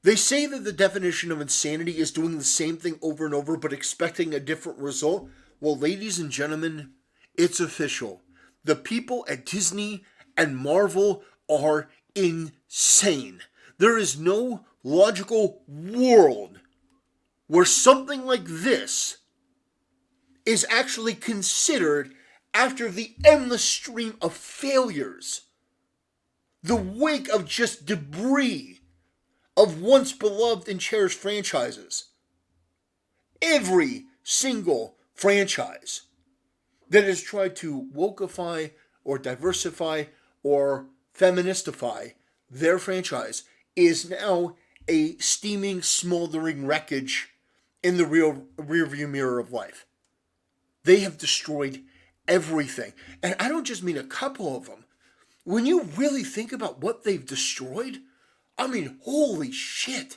They say that the definition of insanity is doing the same thing over and over but expecting a different result. Well, ladies and gentlemen, it's official. The people at Disney and Marvel are insane. There is no logical world where something like this is actually considered after the endless stream of failures, the wake of just debris of once beloved and cherished franchises. Every single franchise that has tried to wokeify or diversify or feministify their franchise is now a steaming, smoldering wreckage in the rearview mirror of life. They have destroyed everything. And I don't just mean a couple of them. When you really think about what they've destroyed, I mean, holy shit.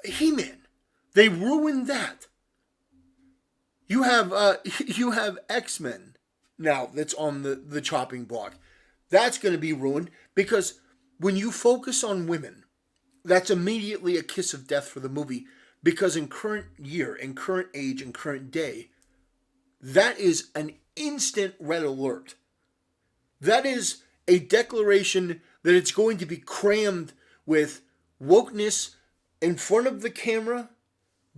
He-Man, they ruined that. You have X-Men now that's on the chopping block. That's going to be ruined because when you focus on women, that's immediately a kiss of death for the movie, because in current year, in current age, in current day, that is an instant red alert. That is a declaration that it's going to be crammed with wokeness in front of the camera,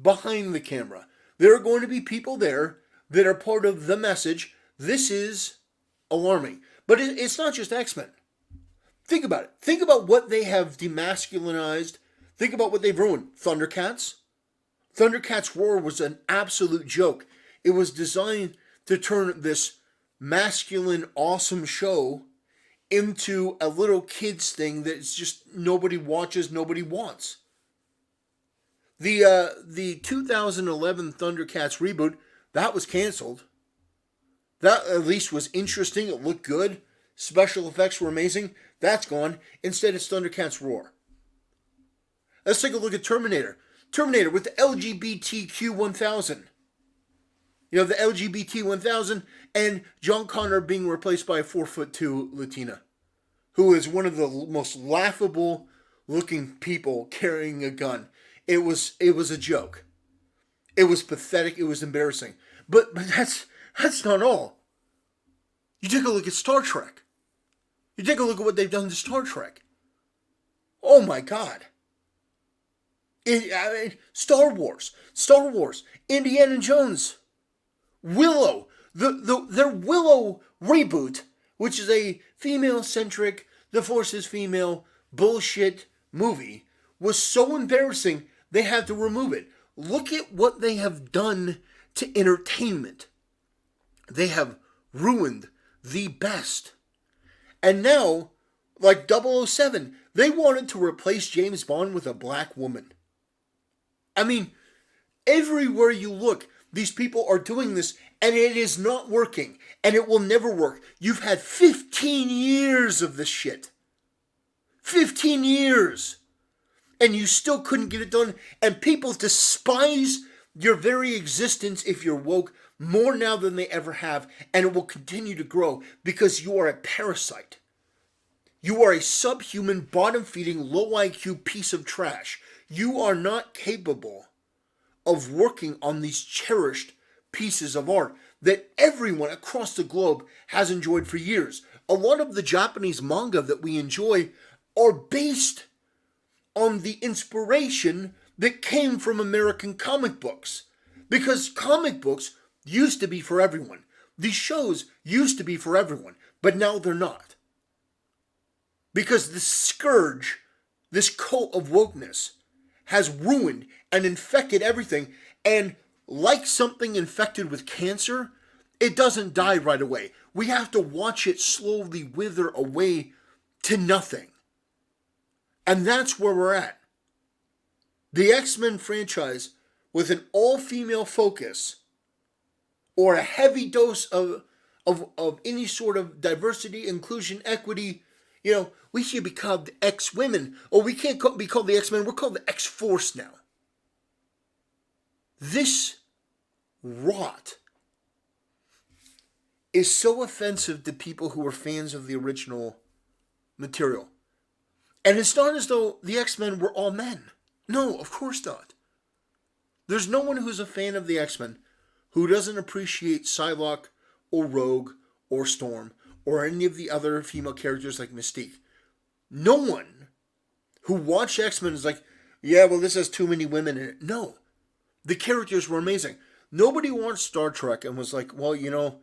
behind the camera. There are going to be people there that are part of the message. This is alarming. But it's not just X-Men. Think about it. Think about what they have demasculinized. Think about what they've ruined. Thundercats. Thundercats Roar was an absolute joke. It was designed to turn this masculine, awesome show into a little kids thing that's just nobody watches, nobody wants. The 2011 Thundercats reboot, that was canceled. That at least was interesting. It looked good. Special effects were amazing. That's gone. Instead, it's Thundercats Roar. Let's take a look at Terminator. Terminator with the LGBTQ 1000. You know, the LGBT 1000 and John Connor being replaced by a 4'2" Latina, who is one of the most laughable looking people carrying a gun. It was a joke. It was pathetic. It was embarrassing. But that's not all. You take a look at Star Trek. You take a look at what they've done to Star Trek. Oh my God. Star Wars, Indiana Jones, Willow, their Willow reboot, which is a female-centric, the Force is female bullshit movie, was so embarrassing they had to remove it. Look at what they have done to entertainment. They have ruined the best. And now, like 007, they wanted to replace James Bond with a black woman. I mean, everywhere you look, these people are doing this, and it is not working, and it will never work. You've had 15 years of this shit. 15 years. And you still couldn't get it done, and people despise your very existence if you're woke more now than they ever have, and it will continue to grow because you are a parasite. You are a subhuman, bottom-feeding, low IQ piece of trash. You are not capable of working on these cherished pieces of art that everyone across the globe has enjoyed for years. A lot of the Japanese manga that we enjoy are based on the inspiration that came from American comic books. Because comic books used to be for everyone. These shows used to be for everyone, but now they're not. Because this scourge, this cult of wokeness, has ruined and infected everything, and like something infected with cancer, it doesn't die right away. We have to watch it slowly wither away to nothing. And that's where we're at. The X-Men franchise, with an all-female focus, or a heavy dose of any sort of diversity, inclusion, equity, you know, we should be called the X-Women. Or we can't be called the X-Men, we're called the X-Force now. This rot is so offensive to people who are fans of the original material. And it's not as though the X-Men were all men. No, of course not. There's no one who's a fan of the X-Men who doesn't appreciate Psylocke or Rogue or Storm or any of the other female characters like Mystique. No one who watched X-Men is like, yeah, well, this has too many women in it. No. The characters were amazing. Nobody watched Star Trek and was like, well, Deanna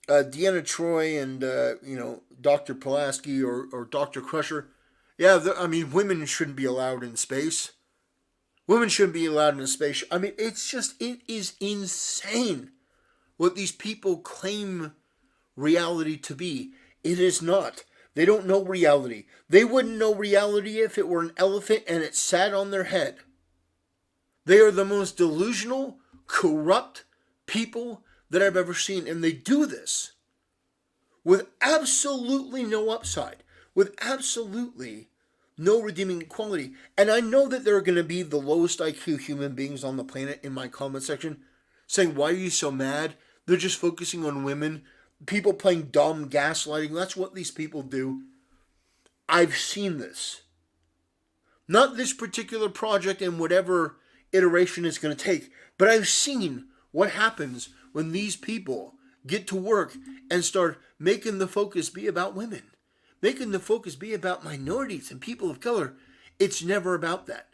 Troi and, Dr. Pulaski or Dr. Crusher. Yeah, women shouldn't be allowed in space. Women shouldn't be allowed in space. I mean, it is insane what these people claim reality to be. It is not. They don't know reality. They wouldn't know reality if it were an elephant and it sat on their head. They are the most delusional, corrupt people that I've ever seen. And they do this with absolutely no upside, with absolutely no redeeming quality. And I know that there are going to be the lowest IQ human beings on the planet in my comment section saying, why are you so mad? They're just focusing on women. People playing dumb gaslighting. That's what these people do. I've seen this. Not this particular project and whatever iteration it's going to take, but I've seen what happens when these people get to work and start making the focus be about women, making the focus be about minorities and people of color. It's never about that.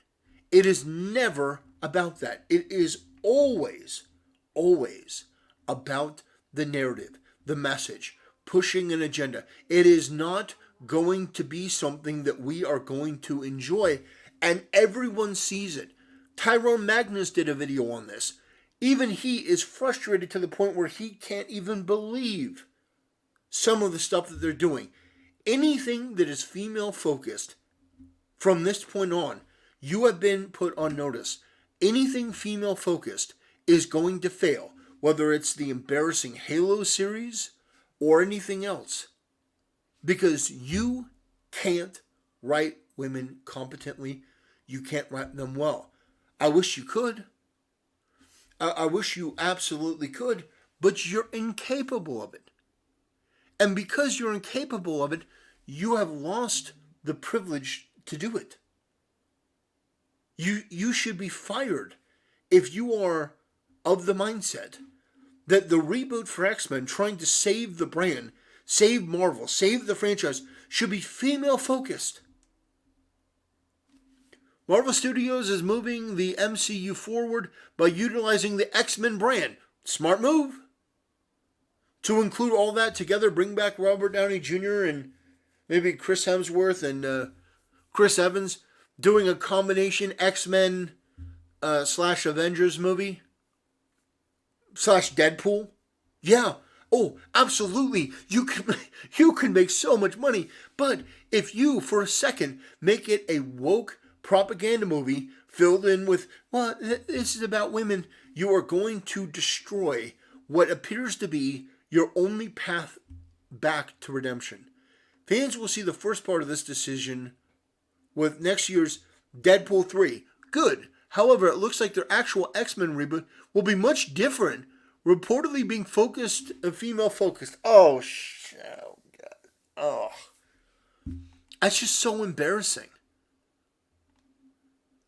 It is never about that. It is always about the narrative, the message, pushing an agenda. It is not going to be something that we are going to enjoy, and everyone sees it. Tyrone Magnus did a video on this. Even he is frustrated to the point where he can't even believe some of the stuff that they're doing. Anything that is female focused, from this point on, you have been put on notice. Anything female focused is going to fail, whether it's the embarrassing Halo series or anything else. Because you can't write women competently. You can't write them well. I wish you could. I wish you absolutely could, but you're incapable of it. And because you're incapable of it, you have lost the privilege to do it. You should be fired if you are of the mindset that the reboot for X-Men, trying to save the brand, save Marvel, save the franchise, should be female focused. Marvel Studios is moving the MCU forward by utilizing the X-Men brand. Smart move. To include all that together, bring back Robert Downey Jr. and maybe Chris Hemsworth and Chris Evans, doing a combination X-Men / Avengers movie / Deadpool. Yeah. Oh, absolutely. You can make so much money. But if you, for a second, make it a woke propaganda movie filled in with, well, this is about women, you are going to destroy what appears to be your only path back to redemption. Fans will see the first part of this decision with next year's Deadpool 3. Good. However, it looks like their actual X-Men reboot will be much different, reportedly being female focused. Oh, God. Oh. That's just so embarrassing.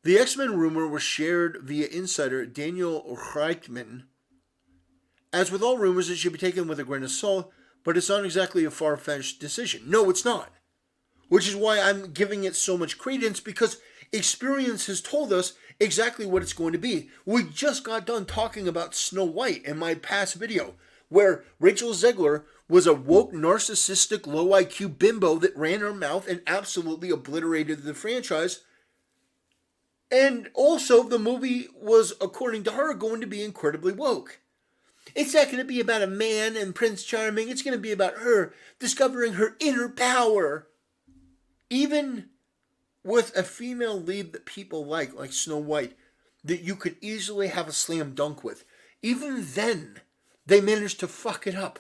The X-Men rumor was shared via insider Daniel Reichman. As with all rumors, it should be taken with a grain of salt, but it's not exactly a far-fetched decision. No, it's not. Which is why I'm giving it so much credence, because experience has told us exactly what it's going to be. We just got done talking about Snow White in my past video, where Rachel Zegler was a woke, narcissistic, low IQ bimbo that ran her mouth and absolutely obliterated the franchise. And also, the movie was, according to her, going to be incredibly woke. It's not going to be about a man and Prince Charming. It's going to be about her discovering her inner power. Even with a female lead that people like Snow White, that you could easily have a slam dunk with, even then, they managed to fuck it up.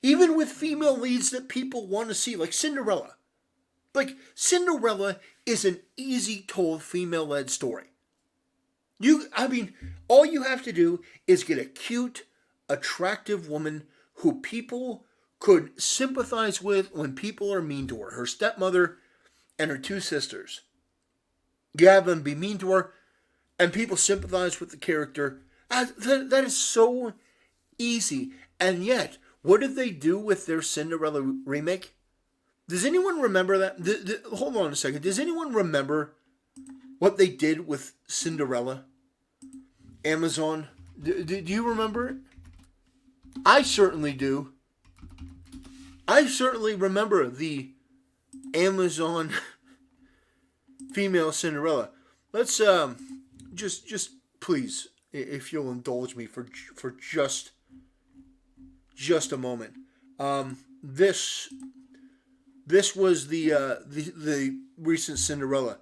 Even with female leads that people want to see, like Cinderella. Like, Cinderella is an easy-told female-led story. All you have to do is get a cute, attractive woman who people could sympathize with when people are mean to her. Her stepmother and her two sisters. You have them be mean to her, and people sympathize with the character. That is so easy. And yet, what did they do with their Cinderella remake? Does anyone remember that? Hold on a second. Does anyone remember what they did with Cinderella? Amazon? Do you remember it? I certainly do. I certainly remember the Amazon female Cinderella. Let's just please, if you'll indulge me for just a moment. This was the recent Cinderella.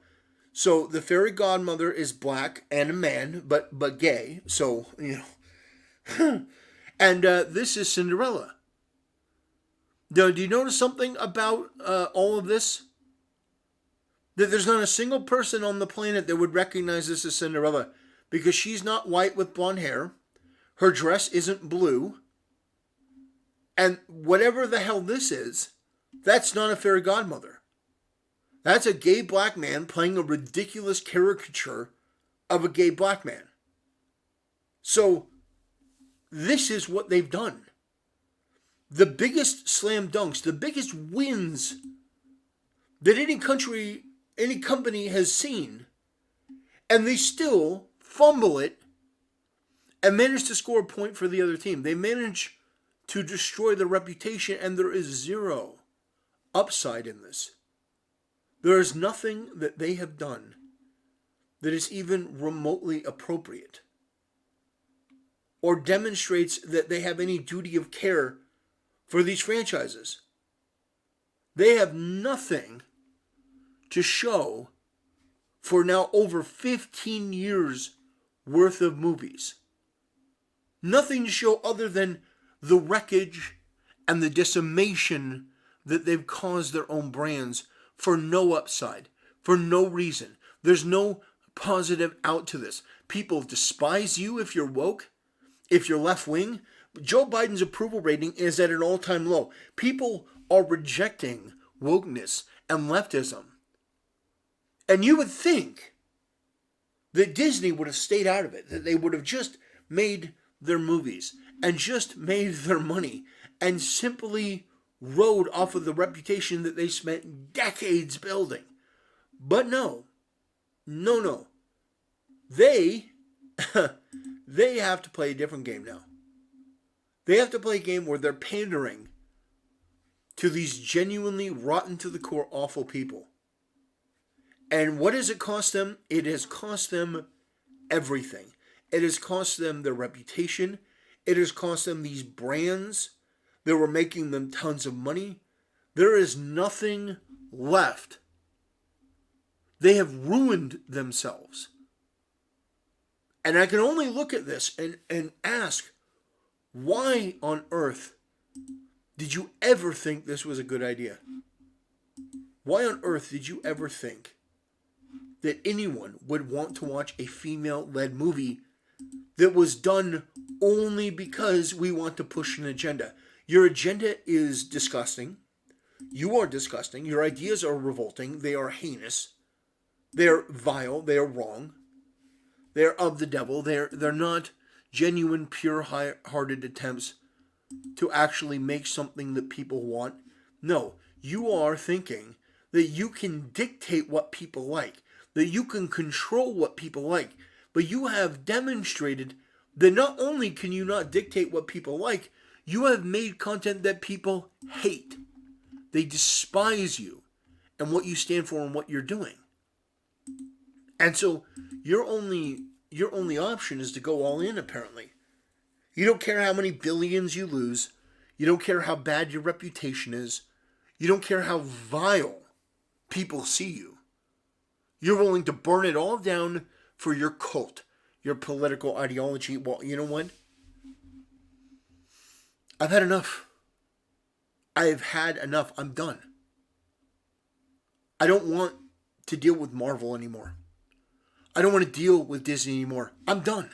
So the fairy godmother is black and a man, but gay. So and this is Cinderella. Now, do you notice something about all of this? That there's not a single person on the planet that would recognize this as Cinderella, because she's not white with blonde hair. Her dress isn't blue. And whatever the hell this is, that's not a fairy godmother. That's a gay black man playing a ridiculous caricature of a gay black man. So, this is what they've done. The biggest slam dunks, the biggest wins that any company has seen, and they still fumble it and manage to score a point for the other team. They manage to destroy their reputation, and there is zero upside in this. There is nothing that they have done that is even remotely appropriate or demonstrates that they have any duty of care for these franchises. They have nothing to show for now over 15 years worth of movies. Nothing to show other than the wreckage and the decimation that they've caused their own brands for no upside, for no reason. There's no positive out to this. People despise you if you're woke, if you're left wing. Joe Biden's approval rating is at an all-time low. People are rejecting wokeness and leftism. And you would think that Disney would have stayed out of it, that they would have just made their movies and just made their money and simply rode off of the reputation that they spent decades building. But no. They have to play a different game now. They have to play a game where they're pandering to these genuinely rotten to the core awful people. And what does it cost them? It has cost them everything. It has cost them their reputation. It has cost them these brands that were making them tons of money. There is nothing left. They have ruined themselves. And I can only look at this and ask, why on earth did you ever think this was a good idea? Why on earth did you ever think that anyone would want to watch a female-led movie that was done only because we want to push an agenda? Your agenda is disgusting. You are disgusting. Your ideas are revolting. They are heinous. They're vile. They are wrong. They're of the devil. They're not genuine, pure-hearted attempts to actually make something that people want. No, you are thinking that you can dictate what people like, that you can control what people like, but you have demonstrated that not only can you not dictate what people like, you have made content that people hate. They despise you and what you stand for and what you're doing. And so your only option is to go all in, apparently. You don't care how many billions you lose. You don't care how bad your reputation is. You don't care how vile people see you. You're willing to burn it all down for your cult, your political ideology. Well, you know what? I've had enough. I've had enough. I'm done. I don't want to deal with Marvel anymore. I don't want to deal with Disney anymore. I'm done.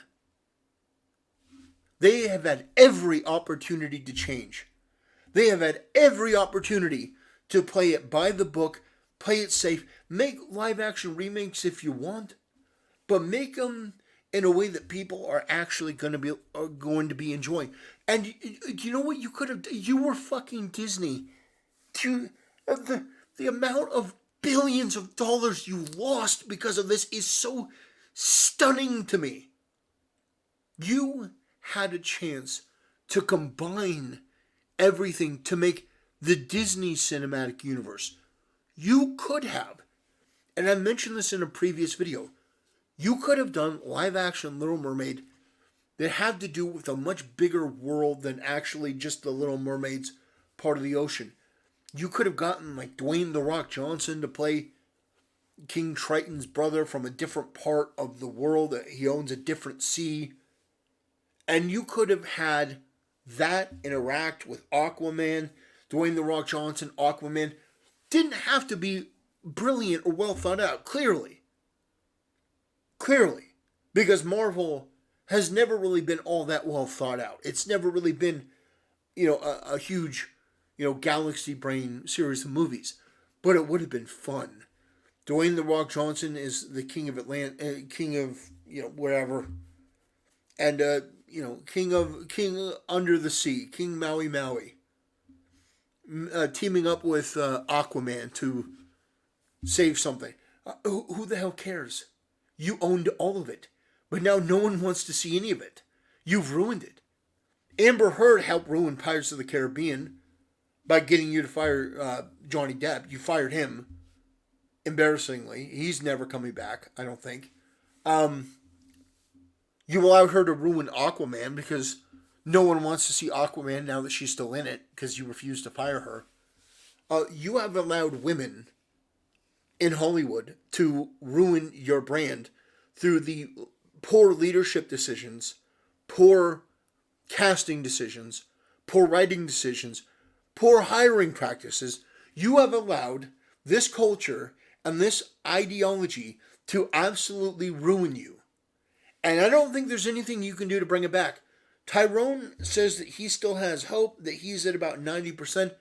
They have had every opportunity to change. They have had every opportunity to play it by the book Play it safe. Make live action remakes if you want, but make them in a way that people are actually going to be enjoying. And you know what you could have? You were fucking Disney. The amount of billions of dollars you lost because of this is so stunning to me. You had a chance to combine everything to make the Disney Cinematic Universe. You could have, and I mentioned this in a previous video, you could have done live action Little Mermaid that had to do with a much bigger world than actually just the Little Mermaid's part of the ocean. You could have gotten like Dwayne "The Rock" Johnson to play King Triton's brother from a different part of the world. He owns a different sea. And you could have had that interact with Aquaman. Dwayne "The Rock" Johnson, Aquaman, didn't have to be brilliant or well thought out, clearly. Clearly. Because Marvel has never really been all that well thought out. It's never really been, a huge, galaxy brain series of movies. But it would have been fun. Dwayne "The Rock" Johnson is the king of king of, wherever. And, king under the sea, King Maui Maui. Teaming up with Aquaman to save something. Who the hell cares? You owned all of it. But now no one wants to see any of it. You've ruined it. Amber Heard helped ruin Pirates of the Caribbean by getting you to fire Johnny Depp. You fired him. Embarrassingly. He's never coming back, I don't think. You allowed her to ruin Aquaman because no one wants to see Aquaman now that she's still in it because you refused to fire her. You have allowed women in Hollywood to ruin your brand through the poor leadership decisions, poor casting decisions, poor writing decisions, poor hiring practices. You have allowed this culture and this ideology to absolutely ruin you. And I don't think there's anything you can do to bring it back. Tyrone says that he still has hope, that he's at about 90%.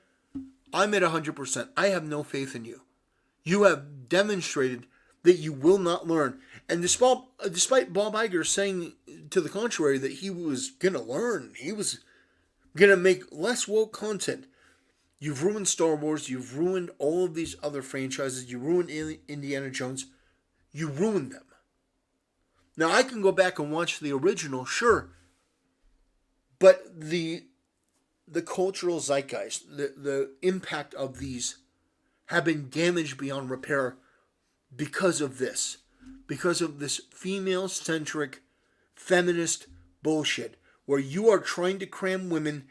I'm at 100%. I have no faith in you. You have demonstrated that you will not learn. And despite Bob Iger saying to the contrary that he was going to learn, he was going to make less woke content, you've ruined Star Wars, you've ruined all of these other franchises, you ruined Indiana Jones, you ruined them. Now, I can go back and watch the original, sure, but the cultural zeitgeist, the impact of these have been damaged beyond repair because of this female-centric, feminist bullshit, where you are trying to cram women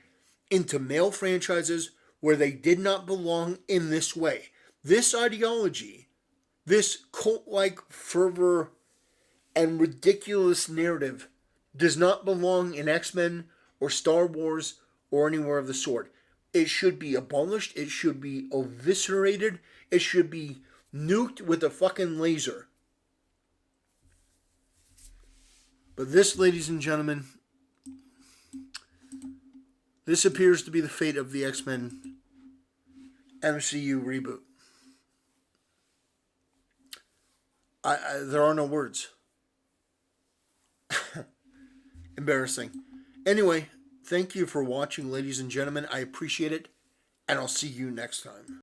into male franchises where they did not belong in this way. This ideology, this cult-like fervor and ridiculous narrative does not belong in X-Men or Star Wars or anywhere of the sort. It should be abolished. It should be eviscerated. It should be nuked with a fucking laser. But this, ladies and gentlemen, this appears to be the fate of the X-Men MCU reboot. There are no words. Embarrassing. Anyway, thank you for watching, ladies and gentlemen. I appreciate it, and I'll see you next time.